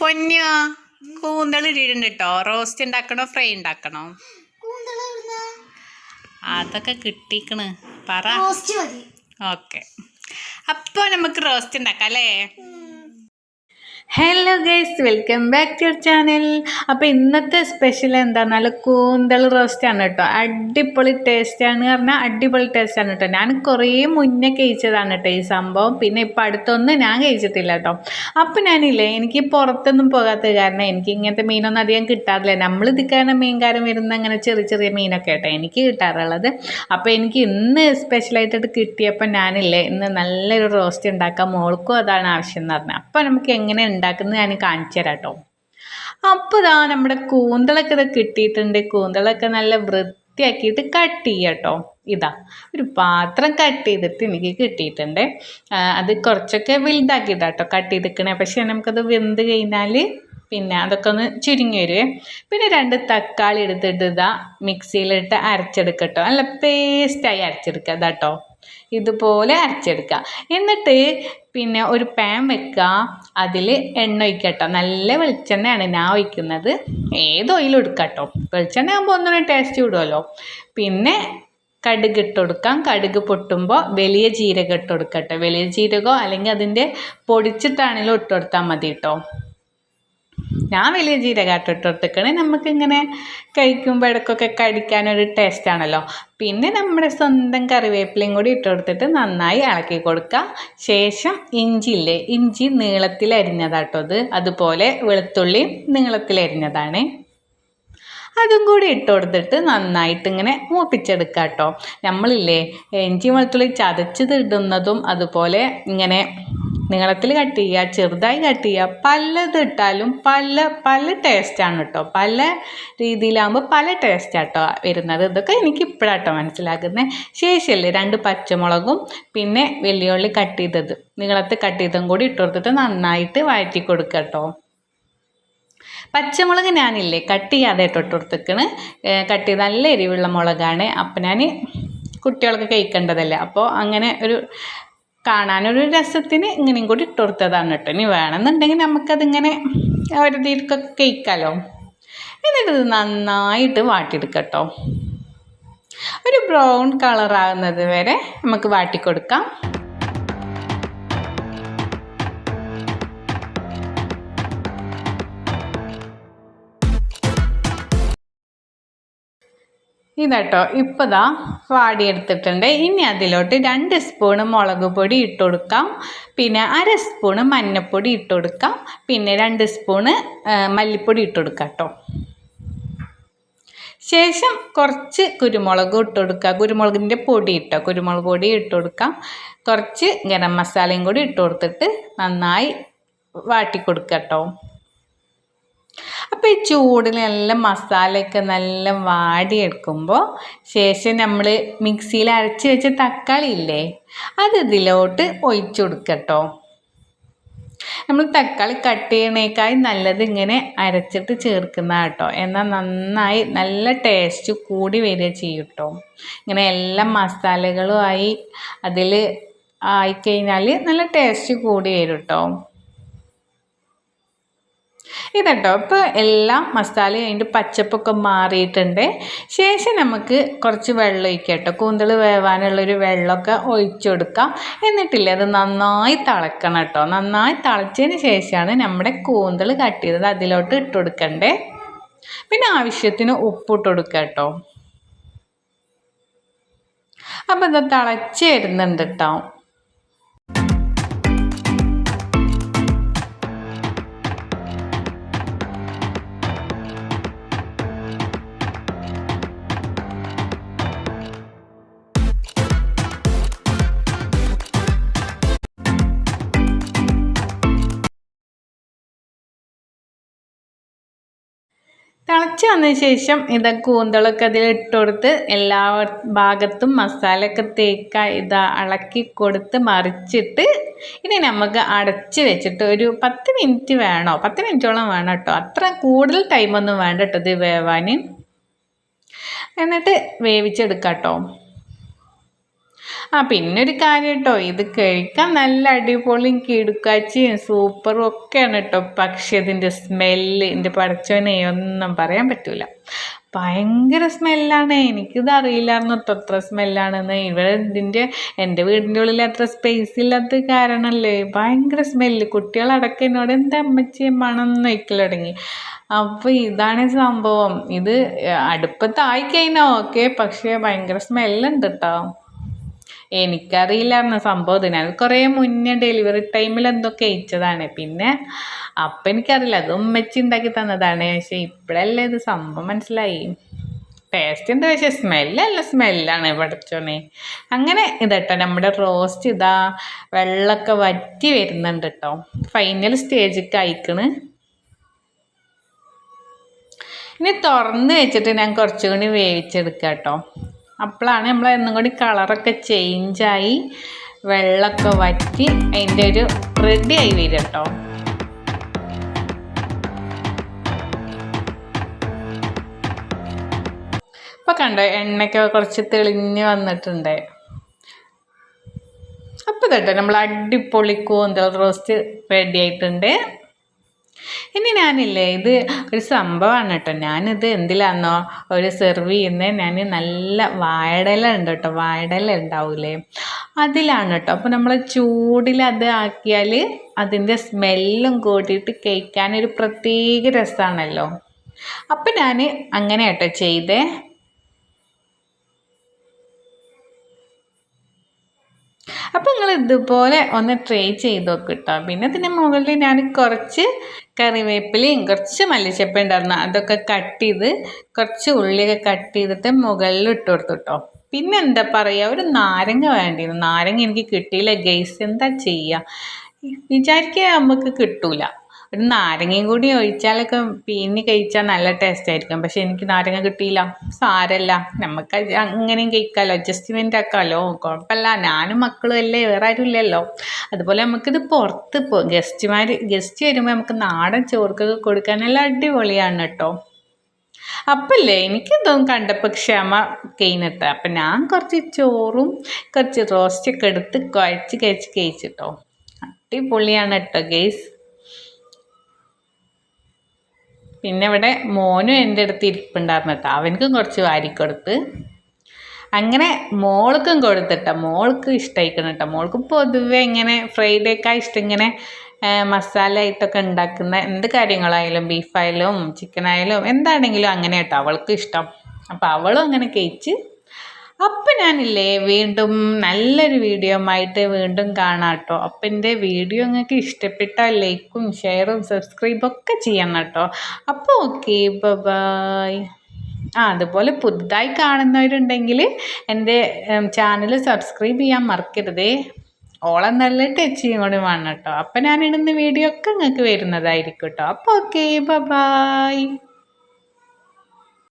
പൊന്നോ കൂന്തൾ ഇട്ടിട്ടുണ്ട് കേട്ടോ. റോസ്റ്റ് ഉണ്ടാക്കണോ ഫ്രൈ ഉണ്ടാക്കണോ? അതൊക്കെ കിട്ടിക്കണ് പറ. ഓക്കെ, അപ്പോൾ നമുക്ക് റോസ്റ്റ് ഉണ്ടാക്കാം അല്ലേ? Hello guys, welcome back to your channel. അപ്പോൾ ഇന്നത്തെ സ്പെഷ്യൽ എന്താണെന്നാൽ കൂന്തൽ റോസ്റ്റാണ് കേട്ടോ. അടിപൊളി ടേസ്റ്റാണ് പറഞ്ഞാൽ അടിപൊളി ടേസ്റ്റാണ് കേട്ടോ. ഞാൻ കുറേ മുന്നേ കഴിച്ചതാണ് കേട്ടോ ഈ സംഭവം. പിന്നെ ഇപ്പം അടുത്തൊന്നും ഞാൻ കഴിച്ചിട്ടില്ല കേട്ടോ. അപ്പോൾ ഞാനില്ലേ, എനിക്ക് പുറത്തൊന്നും പോകാത്ത കാരണം എനിക്ക് ഇങ്ങനത്തെ മീനൊന്നും അധികം കിട്ടാറില്ല. നമ്മൾ ഇതിക്കാണ് മീൻകാരൻ വരുന്ന അങ്ങനെ ചെറിയ ചെറിയ മീനൊക്കെ കേട്ടോ എനിക്ക് കിട്ടാറുള്ളത്. അപ്പോൾ എനിക്ക് ഇന്ന് സ്പെഷ്യലായിട്ടിട്ട് കിട്ടിയപ്പോൾ ഞാനില്ലേ ഇന്ന് നല്ലൊരു റോസ്റ്റ് ഉണ്ടാക്കാം. മോൾക്കും അതാണ് ആവശ്യം എന്ന് പറഞ്ഞാൽ. അപ്പോൾ നമുക്ക് എങ്ങനെ ഉണ്ടാക്കുന്നത് ഞാൻ കാണിച്ചു തരാം കേട്ടോ. അപ്പോൾ ഇതാ നമ്മുടെ കൂന്തളൊക്കെ ഇത് കിട്ടിയിട്ടുണ്ട്. കൂന്തളൊക്കെ നല്ല വൃത്തിയാക്കിയിട്ട് കട്ട് ചെയ്യുക കേട്ടോ. ഇതാ ഒരു പാത്രം കട്ട് ചെയ്തിട്ട് എനിക്ക് കിട്ടിയിട്ടുണ്ട്. അത് കുറച്ചൊക്കെ വലുതാക്കിയിട്ടാണ് കേട്ടോ കട്ട് ചെയ്തിരിക്കണേ. പക്ഷേ നമുക്കത് വെന്ത് കഴിഞ്ഞാൽ പിന്നെ അതൊക്കെ ഒന്ന് ചുരുങ്ങി വരുവേ. പിന്നെ 2 തക്കാളി എടുത്തിട്ട് ഇതാ മിക്സിയിലിട്ട് അരച്ചെടുക്കട്ടോ. നല്ല പേസ്റ്റായി അരച്ചെടുക്കുക ഇതാട്ടോ. ഇതുപോലെ അരച്ചെടുക്കുക. എന്നിട്ട് പിന്നെ ഒരു പാൻ വെക്കുക, അതിൽ എണ്ണ ഒഴിക്കട്ടോ. നല്ല വെളിച്ചെണ്ണയാണ് ഞാൻ ഒഴിക്കുന്നത്. ഏത് ഓയിലും എടുക്കാം കേട്ടോ. വെളിച്ചെണ്ണ ആകുമ്പോൾ ഒന്നും ടേസ്റ്റ് വിടുമല്ലോ. പിന്നെ കടുക് ഇട്ട് കൊടുക്കാം. കടുക് പൊട്ടുമ്പോൾ വലിയ ജീരകം ഇട്ട് കൊടുക്കട്ടോ. വലിയ ജീരകമോ അല്ലെങ്കിൽ അതിൻ്റെ പൊടിച്ചിട്ടാണെങ്കിലും ഇട്ട് കൊടുത്താൽ മതി കേട്ടോ. ഞാൻ വലിയ ജീരകമായിട്ട് ഇട്ട് കൊടുത്തേക്കണേ. നമുക്കിങ്ങനെ കഴിക്കുമ്പോൾ ഇടയ്ക്കൊക്കെ കടിക്കാനൊരു ടേസ്റ്റാണല്ലോ. പിന്നെ നമ്മുടെ സ്വന്തം കറിവേപ്പിലയും കൂടി ഇട്ട് കൊടുത്തിട്ട് നന്നായി ഇളക്കി കൊടുക്കുക. ശേഷം ഇഞ്ചിയില്ലേ, ഇഞ്ചി നീളത്തിലരിഞ്ഞതാട്ടോ അത്. അതുപോലെ വെളുത്തുള്ളി നീളത്തിലരിഞ്ഞതാണ്. അതും കൂടി ഇട്ട് കൊടുത്തിട്ട് നന്നായിട്ട് ഇങ്ങനെ മൂപ്പിച്ചെടുക്കുക കേട്ടോ. നമ്മളില്ലേ ഇഞ്ചി വെളുത്തുള്ളി ചതച്ചത് ഇടുന്നതും അതുപോലെ ഇങ്ങനെ നീളത്തിൽ കട്ട് ചെയ്യുക, ചെറുതായി കട്ട് ചെയ്യുക, പലത് ഇട്ടാലും പല ടേസ്റ്റാണ് കേട്ടോ. പല രീതിയിലാകുമ്പോൾ പല ടേസ്റ്റാട്ടോ വരുന്നത്. ഇതൊക്കെ എനിക്ക് ഇപ്പോഴാട്ടോ മനസ്സിലാക്കുന്നത്. ശേഷമല്ലേ 2 പച്ചമുളകും പിന്നെ വെള്ളിയുള്ളി കട്ട് ചെയ്തത് നീളത്തിൽ കട്ട് ചെയ്തതും കൂടി ഇട്ട് കൊടുത്തിട്ട് നന്നായിട്ട് വഴറ്റി കൊടുക്കുക കേട്ടോ. പച്ചമുളക് ഞാനില്ലേ കട്ട് ചെയ്യാതെ ഇട്ട് കൊടുത്തേക്കണ്. കട്ട് ചെയ്ത് നല്ല എരിവുള്ള മുളകാണ്. അപ്പം ഞാൻ കുട്ടികൾക്ക് കഴിക്കേണ്ടതല്ലേ, അപ്പോൾ അങ്ങനെ ഒരു കാണാനൊരു രസത്തിന് ഇങ്ങനെയും കൂടി ഇട്ട് കൊടുത്തതാണ് കേട്ടോ. ഇനി വേണമെന്നുണ്ടെങ്കിൽ നമുക്കതിങ്ങനെ ഒരു തീർക്കൊക്കെ കഴിക്കാമല്ലോ. എന്നിട്ട് ഇത് നന്നായിട്ട് വാട്ടിയെടുക്കട്ടോ. ഒരു ബ്രൗൺ കളറാകുന്നത് വരെ നമുക്ക് വാട്ടിക്കൊടുക്കാം. ഇതാട്ടോ ഇപ്പോൾ ദാ വാടിയെടുത്തിട്ടുണ്ട്. ഇനി അതിലോട്ട് 2 സ്പൂണ് മുളക് പൊടി ഇട്ട് കൊടുക്കാം. പിന്നെ 1/2 സ്പൂണ് മഞ്ഞൾപ്പൊടി ഇട്ട് കൊടുക്കാം. പിന്നെ 2 സ്പൂണ് മല്ലിപ്പൊടി ഇട്ട് കൊടുക്കാം കേട്ടോ. ശേഷം കുറച്ച് കുരുമുളക് ഇട്ട് കൊടുക്കുക. കുരുമുളകിൻ്റെ പൊടി ഇട്ടോ, കുരുമുളക് പൊടി ഇട്ട് കൊടുക്കാം. കുറച്ച് ഗരം മസാലയും കൂടി ഇട്ട് കൊടുത്തിട്ട് നന്നായി വാട്ടിക്കൊടുക്കുക കേട്ടോ. അപ്പോൾ ഈ ചൂടിൽ നല്ല മസാലയൊക്കെ നല്ല വാടിയെടുക്കുമ്പോൾ ശേഷം നമ്മൾ മിക്സിയിൽ അരച്ച് വെച്ച തക്കാളി ഇല്ലേ, അത് ഇതിലോട്ട് ഒഴിച്ചു കൊടുക്കട്ടോ. നമ്മൾ തക്കാളി കട്ട് ചെയ്യണേക്കായി നല്ലത് ഇങ്ങനെ അരച്ചിട്ട് ചേർക്കുന്ന കേട്ടോ. എന്നാൽ നന്നായി നല്ല ടേസ്റ്റ് കൂടി വരിക ചെയ്യും കേട്ടോ. ഇങ്ങനെ എല്ലാ മസാലകളും ആയി അതിൽ ആയിക്കഴിഞ്ഞാൽ നല്ല ടേസ്റ്റ് കൂടി വരും കേട്ടോ. ഇതട്ടോ ഇപ്പോൾ എല്ലാം മസാല അതിൻ്റെ പച്ചപ്പൊക്കെ മാറിയിട്ടുണ്ട്. ശേഷം നമുക്ക് കുറച്ച് വെള്ളം ഒഴിക്കാം കേട്ടോ. കൂന്തൽ വേവാനുള്ളൊരു വെള്ളമൊക്കെ ഒഴിച്ചു കൊടുക്കാം. എന്നിട്ടില്ലേ അത് നന്നായി തിളക്കണം കേട്ടോ. നന്നായി തിളച്ചതിന് ശേഷമാണ് നമ്മുടെ കൂന്തൽ കട്ട് ചെയ്തത് അതിലോട്ട് ഇട്ട് കൊടുക്കണ്ടേ. പിന്നെ ആവശ്യത്തിന് ഉപ്പിട്ട് കൊടുക്കുക കേട്ടോ. അപ്പോൾ ഇത് തിളച്ച് വരുന്നുണ്ട് കേട്ടോ. തിളച്ച് വന്നതിന് ശേഷം ഇത് കൂന്തളൊക്കെ അതിൽ ഇട്ട് കൊടുത്ത് എല്ലാ ഭാഗത്തും മസാലയൊക്കെ ഇതാ ഇളക്കി കൊടുത്ത് മറിച്ചിട്ട് ഇനി നമുക്ക് അടച്ച് വെച്ചിട്ട് ഒരു 10 മിനിറ്റ് വേണോ, 10 മിനിറ്റോളം വേണം കേട്ടോ. അത്ര കൂടുതൽ ടൈമൊന്നും വേണ്ട കേട്ടോ ഇത് വേവാൻ. എന്നിട്ട് വേവിച്ചെടുക്കാം കേട്ടോ. പിന്നെ ഒരു കാര്യം കേട്ടോ, ഇത് കഴിക്കാൻ നല്ല അടിപൊളിയും കിടുക്കാച്ചിയും സൂപ്പറും ഒക്കെയാണ് കേട്ടോ. പക്ഷെ ഇതിൻ്റെ സ്മെല്ല് എൻ്റെ പടച്ചോനെ ഒന്നും പറയാൻ പറ്റൂല. ഭയങ്കര സ്മെല്ലാണ്. എനിക്കിത് അറിയില്ലായിരുന്നു കേട്ടോ അത്ര സ്മെല്ലാണെന്ന്. എൻ്റെ വീടിൻ്റെ ഉള്ളിൽ അത്ര സ്പേസ് ഇല്ലാത്ത കാരണമല്ലേ ഭയങ്കര സ്മെല്ല്. കുട്ടികളടക്കം എന്നോട് എന്താ അമ്മച്ചിയെ മണം വയ്ക്കൽ തുടങ്ങി. അപ്പോൾ ഇതാണ് സംഭവം. ഇത് അടുപ്പത്തായി കഴിഞ്ഞാൽ ഓക്കെ, പക്ഷേ ഭയങ്കര സ്മെല്ലുണ്ട് കേട്ടോ. എനിക്കറിയില്ലായിരുന്നു സംഭവം. ഞാൻ കുറേ മുന്നേ ഡെലിവറി ടൈമിൽ എന്തോ കഴിച്ചതാണ്. പിന്നെ അപ്പം എനിക്കറിയില്ല, അത് ഉമ്മച്ചി ഉണ്ടാക്കി തന്നതാണ്. പക്ഷേ ഇപ്പോഴല്ലേ ഇത് സംഭവം മനസ്സിലായി. ടേസ്റ്റ് ഉണ്ട്, പക്ഷേ സ്മെല്ലാണ് പഠിച്ചോനെ. അങ്ങനെ ഇതട്ടോ നമ്മുടെ റോസ്റ്റ് ഇതാ വെള്ളമൊക്കെ വറ്റി വരുന്നുണ്ട് കേട്ടോ. ഫൈനൽ സ്റ്റേജൊക്കെ അയക്കണ്. ഇനി തുറന്ന് വെച്ചിട്ട് ഞാൻ കുറച്ചുകൂടി വേവിച്ചെടുക്കാം കേട്ടോ. അപ്പോഴാണ് നമ്മൾ ഒന്നും കൂടി കളറൊക്കെ ചേഞ്ചായി വെള്ളമൊക്കെ വറ്റി അതിൻ്റെ ഒരു റെഡി ആയി വരും കേട്ടോ. ഇപ്പം കണ്ടോ എണ്ണയൊക്കെ കുറച്ച് തെളിഞ്ഞ് വന്നിട്ടുണ്ട്. അപ്പോൾ കേട്ടോ നമ്മൾ അടിപൊളി കൂന്തൽ റോസ്റ്റ് റെഡി ആയിട്ടുണ്ട്. ഇനി ഞാനില്ലേ ഇത് ഒരു സംഭവമാണ് കേട്ടോ. ഞാനിത് എന്തിലാണെന്നോ ഒരു സെർവ് ചെയ്യുന്നത്, ഞാൻ നല്ല വാഴയില ഉണ്ട് കേട്ടോ, വാഴയില ഉണ്ടാവില്ലേ അതിലാണ് കേട്ടോ. അപ്പോൾ നമ്മൾ ചൂടിൽ അത് ആക്കിയാൽ അതിൻ്റെ സ്മെല്ലും കൂട്ടിയിട്ട് കഴിക്കാനൊരു പ്രത്യേക രസമാണല്ലോ. അപ്പം ഞാൻ അങ്ങനെ കേട്ടോ ചെയ്തേ. അപ്പോൾ നിങ്ങൾ ഇതുപോലെ ഒന്ന് ട്രൈ ചെയ്ത് നോക്ക് കേട്ടോ. പിന്നെ ഇതിൻ്റെ മുകളിൽ ഞാൻ കുറച്ച് കറിവേപ്പിലയും കുറച്ച് മല്ലിച്ചപ്പ് ഉണ്ടായിരുന്നു, അതൊക്കെ കട്ട് ചെയ്ത് കുറച്ച് ഉള്ളിയൊക്കെ കട്ട് ചെയ്തിട്ട് മുകളിൽ ഇട്ട് കൊടുത്തു കേട്ടോ. പിന്നെ എന്താ പറയുക, ഒരു നാരങ്ങ വേണ്ടിയിരുന്നു. നാരങ്ങ എനിക്ക് കിട്ടിയില്ല ഗൈസ്, എന്താ ചെയ്യുക. വിചാരിക്കുക നമുക്ക് കിട്ടൂല. ഒരു നാരങ്ങയും കൂടി ഒഴിച്ചാലൊക്കെ പിന്നെ കഴിച്ചാൽ നല്ല ടേസ്റ്റ് ആയിരിക്കും. പക്ഷെ എനിക്ക് നാരങ്ങ കിട്ടിയില്ല. സാരല്ല, നമുക്ക് അങ്ങനെയും കഴിക്കാമല്ലോ, അഡ്ജസ്റ്റ്മെൻ്റ് ആക്കാമല്ലോ, കുഴപ്പമില്ല. ഞാനും മക്കളും അല്ലേ, വേറെ ആരും ഇല്ലല്ലോ. അതുപോലെ നമുക്കിത് പുറത്ത് ഗസ്റ്റ് വരുമ്പോൾ നമുക്ക് നാടൻ ചോർക്കൊക്കെ കൊടുക്കാൻ നല്ല അടിപൊളിയാണ് കേട്ടോ. അപ്പല്ലേ എനിക്കിതൊന്നും കണ്ടപ്പോൾ ക്ഷമ കഴിഞ്ഞിട്ട് അപ്പം ഞാൻ കുറച്ച് ചോറും കുറച്ച് റോസ്റ്റൊക്കെ എടുത്ത് കഴിച്ചിട്ടോ. അടിപൊളിയാണ് കേട്ടോ ഗെയ്സ്. പിന്നെ ഇവിടെ മോനും എൻ്റെ അടുത്ത് ഇരിപ്പുണ്ടായിരുന്നു കേട്ടോ, അവനക്കും കുറച്ച് വാരിക്കൊടുത്ത്. അങ്ങനെ മോൾക്കും കൊടുത്തിട്ടോ. മോൾക്ക് ഇഷ്ടമായിക്കണം കേട്ടോ. മോൾക്ക് പൊതുവെ ഇങ്ങനെ ഫ്രൈഡേക്കാ ഇഷ്ടം, ഇങ്ങനെ മസാല ആയിട്ടൊക്കെ ഉണ്ടാക്കുന്ന എന്ത് കാര്യങ്ങളായാലും, ബീഫായാലും ചിക്കനായാലും എന്താണെങ്കിലും അങ്ങനെ കേട്ടോ അവൾക്ക് ഇഷ്ടം. അപ്പോൾ അവളും അങ്ങനെ കഴിച്ച്. അപ്പം ഞാനില്ലേ വീണ്ടും നല്ലൊരു വീഡിയോ ആയിട്ട് വീണ്ടും കാണാം കേട്ടോ. അപ്പം എൻ്റെ വീഡിയോ നിങ്ങൾക്ക് ഇഷ്ടപ്പെട്ടാൽ ലൈക്കും ഷെയറും സബ്സ്ക്രൈബും ഒക്കെ ചെയ്യണം കേട്ടോ. അപ്പോൾ ഓക്കെ, ബൈ. അതുപോലെ പുതുതായി കാണുന്നവരുണ്ടെങ്കിൽ എൻ്റെ ചാനൽ സബ്സ്ക്രൈബ് ചെയ്യാൻ മറക്കരുതേ. ഓളെ നല്ല ടച്ചിങ് കൂടി വേണം കേട്ടോ. അപ്പം ഞാനിടുന്ന വീഡിയോ ഒക്കെ നിങ്ങൾക്ക് വരുന്നതായിരിക്കും കേട്ടോ. അപ്പോൾ ഓക്കെ, ബൈ.